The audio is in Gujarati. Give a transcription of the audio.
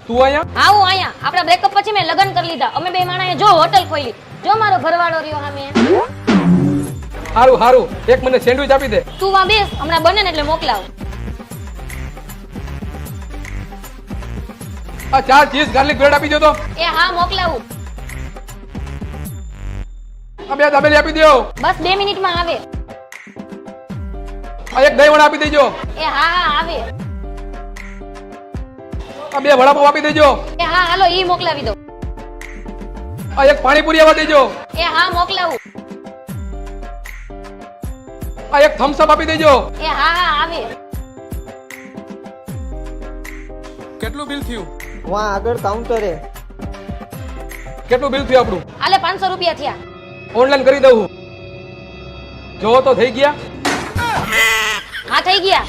તું અહીંયા હા હું અહીંયા. આપણા બ્રેકઅપ પછી મેં લગ્ન કરી લીધા. અમે બે માણાએ જો હોટલ ખોલી. જો મારો ઘરવાળો રહ્યો સામે. હારું હારું, એક મને સેન્ડવિચ આપી દે. તું વા બેસ, હમણાં બને ને એટલે મોકલાવ. આ 4 ચીઝ ગાર્લિક બ્રેડ આપી દો તો. એ હા મોકલાવું. આ 2 દાબેલી આપી દો. બસ 2 મિનિટમાં આવે. આ એક દહીં વડા આપી દેજો. એ હા હા આવે. આ 2 વડાપાવ આપી દેજો. એ હા હાલો ઈ મોકલાવી દો. આ એક પાણીપુરી આવવા દેજો. એ હા મોકલાવું. આ એક થમ્સ અપ આપી દેજો. એ હા હા આવે. કેટલું બિલ થયું? વहाँ આગળ કાઉન્ટરે કેટલું બિલ થયું આપણું? આલે 500 રૂપિયા થયા. ઓનલાઈન કરી દઉં. જો તો થઈ ગયા. હા થઈ ગયા.